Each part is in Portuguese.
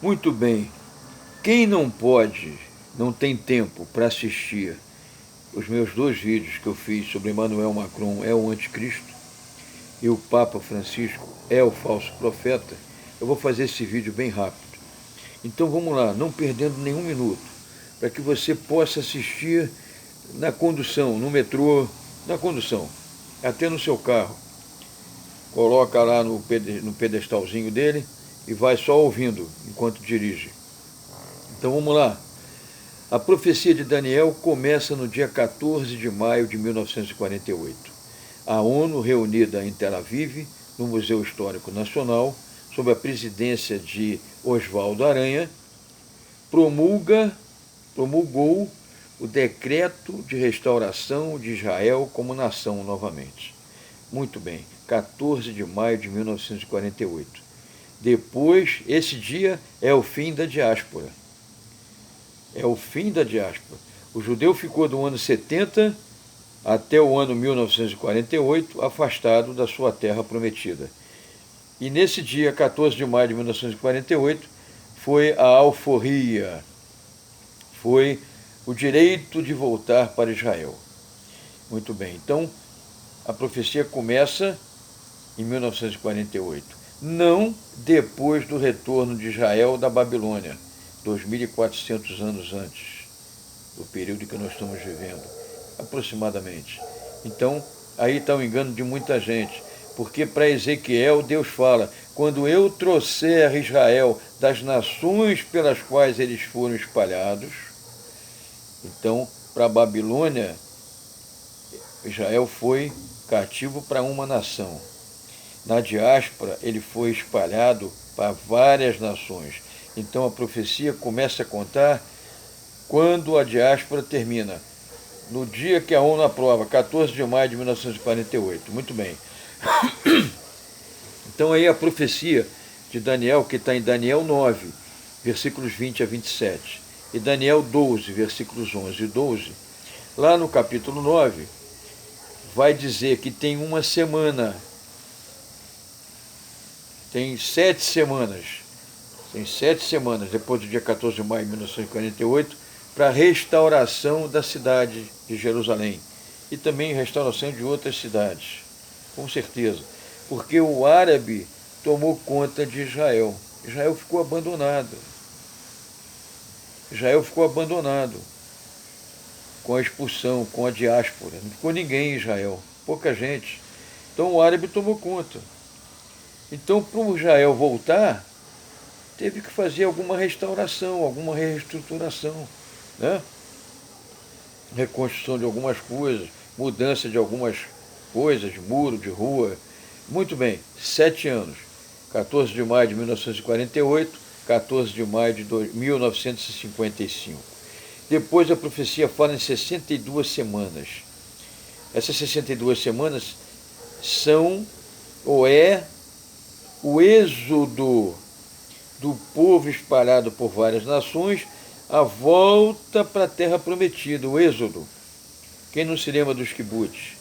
Muito bem. Quem não pode, não tem tempo para assistir os meus dois vídeos que eu fiz sobre Emmanuel Macron é o anticristo e o Papa Francisco é o falso profeta, eu vou fazer esse vídeo bem rápido. Então vamos lá, não perdendo nenhum minuto, para que você possa assistir na condução, no metrô, na condução, até no seu carro. Coloca lá no pedestalzinho dele e vai só ouvindo enquanto dirige. Então vamos lá. A profecia de Daniel começa no dia 14 de maio de 1948. A ONU, reunida em Tel Aviv, no Museu Histórico Nacional, sob a presidência de Oswaldo Aranha, promulgou o decreto de restauração de Israel como nação novamente. Muito bem, 14 de maio de 1948. Depois, esse dia é o fim da diáspora. É o fim da diáspora. O judeu ficou do ano 70 até o ano 1948 afastado da sua terra prometida. E nesse dia, 14 de maio de 1948, foi a alforria, foi o direito de voltar para Israel. Muito bem, então a profecia começa em 1948, não depois do retorno de Israel da Babilônia, 2.400 anos antes do período que nós estamos vivendo, aproximadamente. Então, aí está o engano de muita gente, porque para Ezequiel Deus fala: quando eu trouxer Israel das nações pelas quais eles foram espalhados. Então, para a Babilônia, Israel foi cativo para uma nação. Na diáspora, ele foi espalhado para várias nações. Então a profecia começa a contar quando a diáspora termina. No dia que a ONU aprova, 14 de maio de 1948. Muito bem. Então aí a profecia de Daniel, que está em Daniel 9, versículos 20 a 27, e Daniel 12, versículos 11 e 12, lá no capítulo 9, vai dizer que tem uma semana, tem 7 semanas, depois do dia 14 de maio de 1948, para a restauração da cidade de Jerusalém e também restauração de outras cidades, com certeza, porque o árabe tomou conta de Israel. Israel ficou abandonado. Israel ficou abandonado com a expulsão, com a diáspora. Não ficou ninguém em Israel, pouca gente. Então o árabe tomou conta. Então, para o Israel voltar, teve que fazer alguma restauração, alguma reestruturação, né? Reconstrução de algumas coisas, mudança de algumas coisas, muro de rua. Muito bem, 7 anos. 14 de maio de 1948, 14 de maio de 1955. Depois a profecia fala em 62 semanas. Essas 62 semanas são, ou é, o êxodo do povo espalhado por várias nações, a volta para a terra prometida, o êxodo. Quem não se lembra dos quibuts?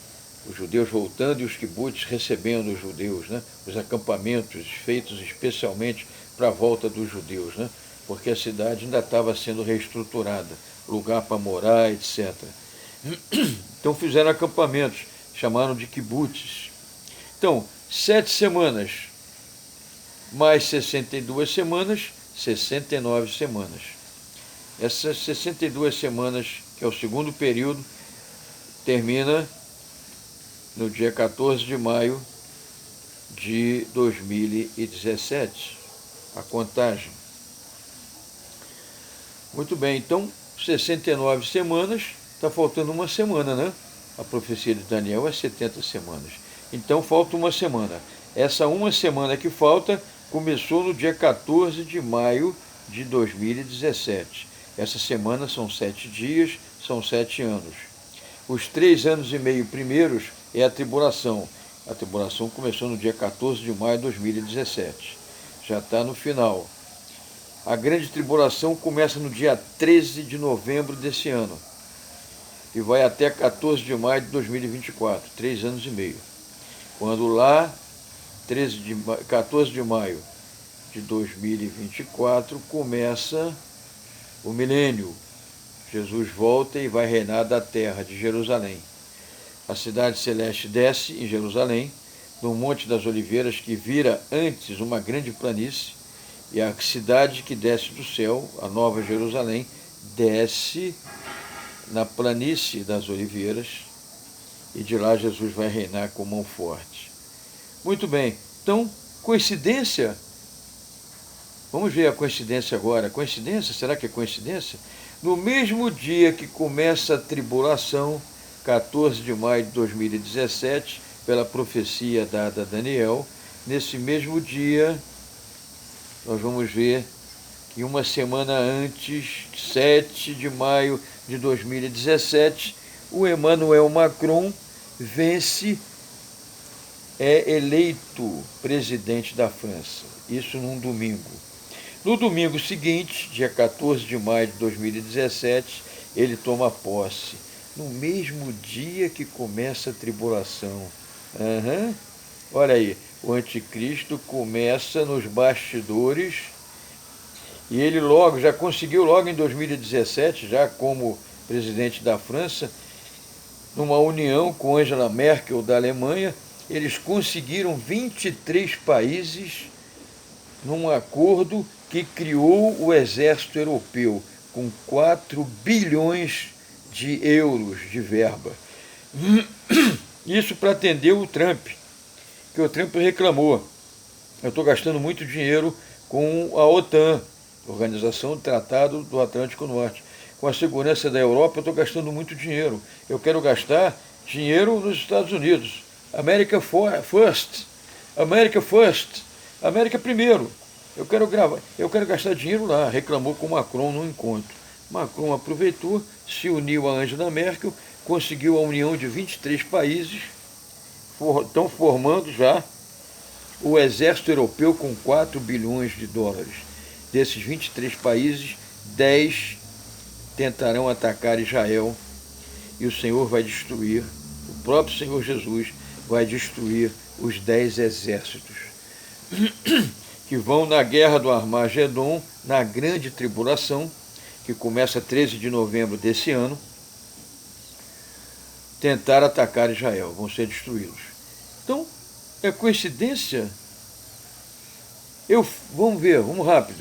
Os judeus voltando e os quibuts recebendo os judeus, né? Os acampamentos feitos especialmente para a volta dos judeus, né? Porque a cidade ainda estava sendo reestruturada, lugar para morar, etc. Então fizeram acampamentos, chamaram de quibuts. Então, 7 semanas, mais 62 semanas, 69 semanas. Essas 62 semanas, que é o segundo período, termina no dia 14 de maio de 2017, a contagem. Muito bem, então 69 semanas, está faltando uma semana, né? A profecia de Daniel é 70 semanas. Então falta uma semana. Essa uma semana que falta começou no dia 14 de maio de 2017. Essa semana são 7 dias, são 7 anos. Os 3 anos e meio primeiros é a tribulação. A tribulação começou no dia 14 de maio de 2017. Já está no final. A grande tribulação começa no dia 13 de novembro desse ano e vai até 14 de maio de 2024, 3 anos e meio. Quando lá, 14 de maio de 2024 começa o milênio. Jesus volta e vai reinar da terra de Jerusalém. A cidade celeste desce em Jerusalém, no Monte das Oliveiras, que vira antes uma grande planície, e a cidade que desce do céu, a Nova Jerusalém, desce na planície das Oliveiras, e de lá Jesus vai reinar com mão forte. Muito bem, então, coincidência? Vamos ver a coincidência agora. Coincidência? Será que é coincidência? No mesmo dia que começa a tribulação, 14 de maio de 2017, pela profecia dada a Daniel, nesse mesmo dia, nós vamos ver que uma semana antes, 7 de maio de 2017, o Emmanuel Macron vence, é eleito presidente da França. Isso num domingo. No domingo seguinte, dia 14 de maio de 2017, ele toma posse. No mesmo dia que começa a tribulação. Olha aí, o anticristo começa nos bastidores e ele já conseguiu logo em 2017, já como presidente da França, numa união com Angela Merkel da Alemanha, eles conseguiram 23 países num acordo que criou o exército europeu com 4 bilhões de euros de verba. Isso para atender o Trump, que o Trump reclamou. Eu estou gastando muito dinheiro com a OTAN, Organização do Tratado do Atlântico Norte. Com a segurança da Europa, eu estou gastando muito dinheiro. Eu quero gastar dinheiro nos Estados Unidos. America first. America first. América primeiro. Eu quero gastar dinheiro lá. Reclamou com Macron no encontro. Macron aproveitou, se uniu a Angela Merkel, conseguiu a união de 23 países, estão formando já o exército europeu com 4 bilhões de dólares. Desses 23 países, 10 tentarão atacar Israel e o Senhor vai destruir, o próprio Senhor Jesus vai destruir os 10 exércitos que vão na guerra do Armagedon, na grande tribulação, que começa 13 de novembro desse ano, tentar atacar Israel, vão ser destruídos. Então, é coincidência? Vamos ver, vamos rápido.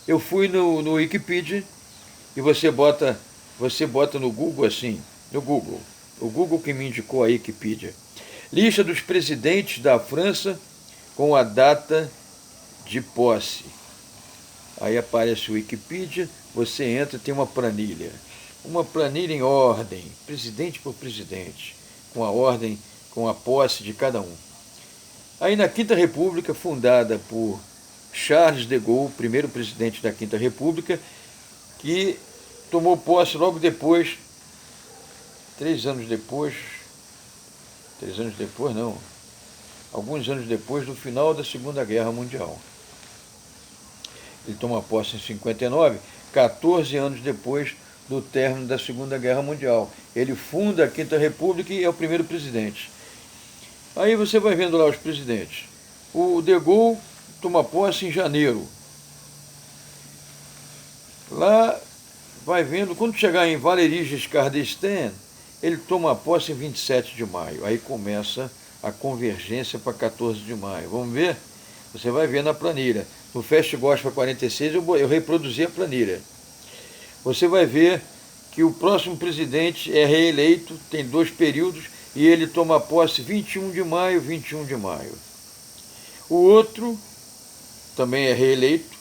Eu fui no Wikipedia e você bota no Google assim, o Google que me indicou a Wikipedia. Lista dos presidentes da França com a data de posse. Aí aparece o Wikipedia, você entra, tem uma planilha em ordem, presidente por presidente, com a ordem, com a posse de cada um. Aí na Quinta República, fundada por Charles de Gaulle, primeiro presidente da Quinta República, que tomou posse logo depois, 3 anos depois não, alguns anos depois do final da Segunda Guerra Mundial. Ele toma posse em 59, 14 anos depois do término da Segunda Guerra Mundial. Ele funda a Quinta República e é o primeiro presidente. Aí você vai vendo lá os presidentes. O de Gaulle toma posse em janeiro. Lá vai vendo, quando chegar em Valéry Giscard d'Estaing, ele toma posse em 27 de maio. Aí começa a convergência para 14 de maio. Vamos ver? Você vai ver na planilha. No Fast Gospel 46 eu reproduzi a planilha. Você vai ver que o próximo presidente é reeleito, tem 2 períodos, e ele toma posse 21 de maio. O outro também é reeleito,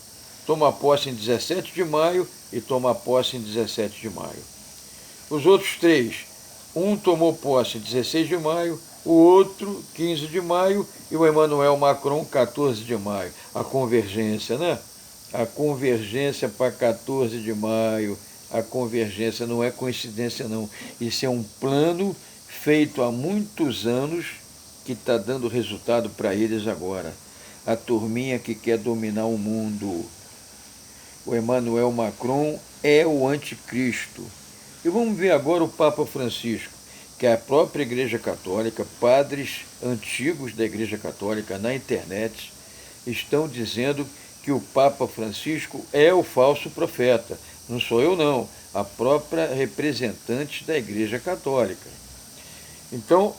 toma posse em 17 de maio e toma posse em 17 de maio. Os outros 3, um tomou posse em 16 de maio, o outro 15 de maio e o Emmanuel Macron 14 de maio. A convergência, né? A convergência para 14 de maio. A convergência não é coincidência, não. Isso é um plano feito há muitos anos que está dando resultado para eles agora. A turminha que quer dominar o mundo. O Emmanuel Macron é o anticristo. E vamos ver agora o Papa Francisco, que a própria Igreja Católica, padres antigos da Igreja Católica na internet, estão dizendo que o Papa Francisco é o falso profeta. Não sou eu, não. A própria representante da Igreja Católica. Então,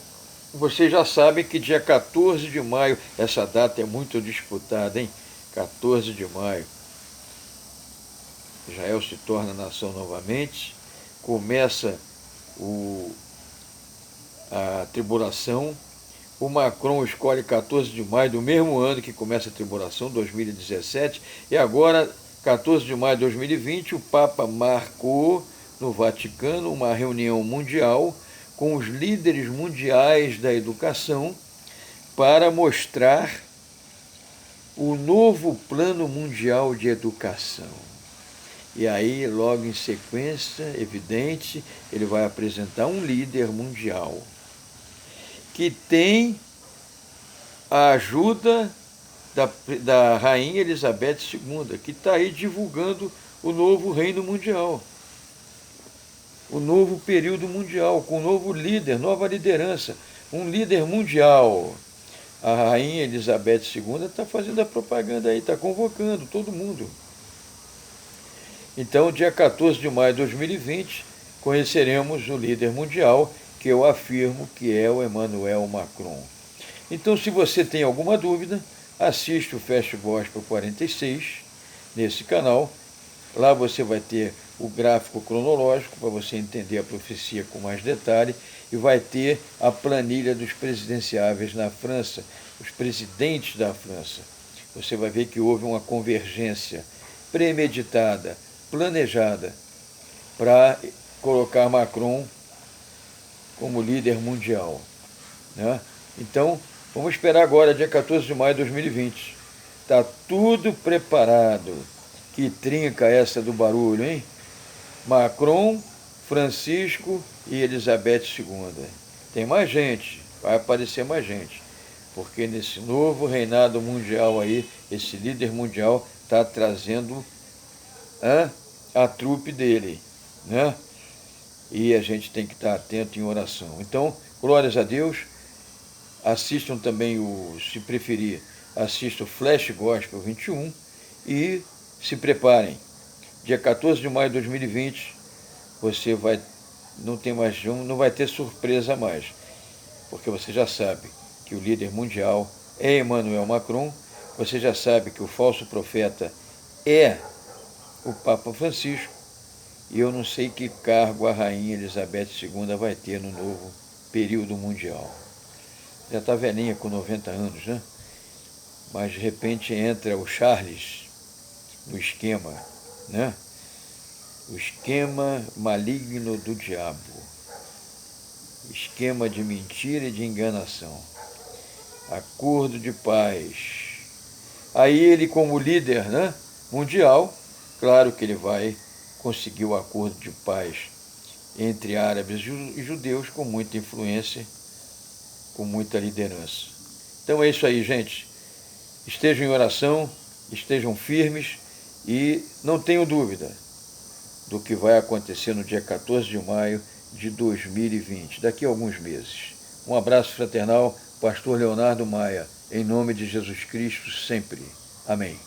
vocês já sabem que dia 14 de maio, essa data é muito disputada, hein? 14 de maio. Israel se torna nação novamente, começa a tribulação. O Macron escolhe 14 de maio do mesmo ano que começa a tribulação, 2017, e agora, 14 de maio de 2020, o Papa marcou no Vaticano uma reunião mundial com os líderes mundiais da educação para mostrar o novo Plano Mundial de Educação. E aí, logo em sequência, evidente, ele vai apresentar um líder mundial que tem a ajuda da Rainha Elizabeth II, que está aí divulgando o novo reino mundial, o novo período mundial, com um novo líder, nova liderança, um líder mundial. A Rainha Elizabeth II está fazendo a propaganda aí, está convocando todo mundo. Então, dia 14 de maio de 2020, conheceremos o líder mundial, que eu afirmo que é o Emmanuel Macron. Então, se você tem alguma dúvida, assiste o Fast Gospel 46 nesse canal. Lá você vai ter o gráfico cronológico para você entender a profecia com mais detalhe e vai ter a planilha dos presidenciáveis na França, os presidentes da França. Você vai ver que houve uma convergência premeditada, planejada, para colocar Macron como líder mundial, né? Então, vamos esperar agora, dia 14 de maio de 2020. Está tudo preparado. Que trinca essa do barulho, hein? Macron, Francisco e Elizabeth II. Tem mais gente, vai aparecer mais gente. Porque nesse novo reinado mundial aí, esse líder mundial está trazendo a trupe dele, né? E a gente tem que estar atento em oração. Então, glórias a Deus. Assistam também se preferir, assistam o Flash Gospel 21 e se preparem. Dia 14 de maio de 2020, você não vai ter surpresa mais, porque você já sabe que o líder mundial é Emmanuel Macron, você já sabe que o falso profeta é o Papa Francisco, e eu não sei que cargo a Rainha Elizabeth II vai ter no novo período mundial. Já está velhinha, com 90 anos, né? Mas de repente entra o Charles no esquema, né? O esquema maligno do diabo. Esquema de mentira e de enganação. Acordo de paz. Aí ele, como líder, né, mundial, claro que ele vai conseguir o acordo de paz entre árabes e judeus com muita influência, com muita liderança. Então é isso aí, gente. Estejam em oração, estejam firmes e não tenham dúvida do que vai acontecer no dia 14 de maio de 2020, daqui a alguns meses. Um abraço fraternal, Pastor Leonardo Maia, em nome de Jesus Cristo sempre. Amém.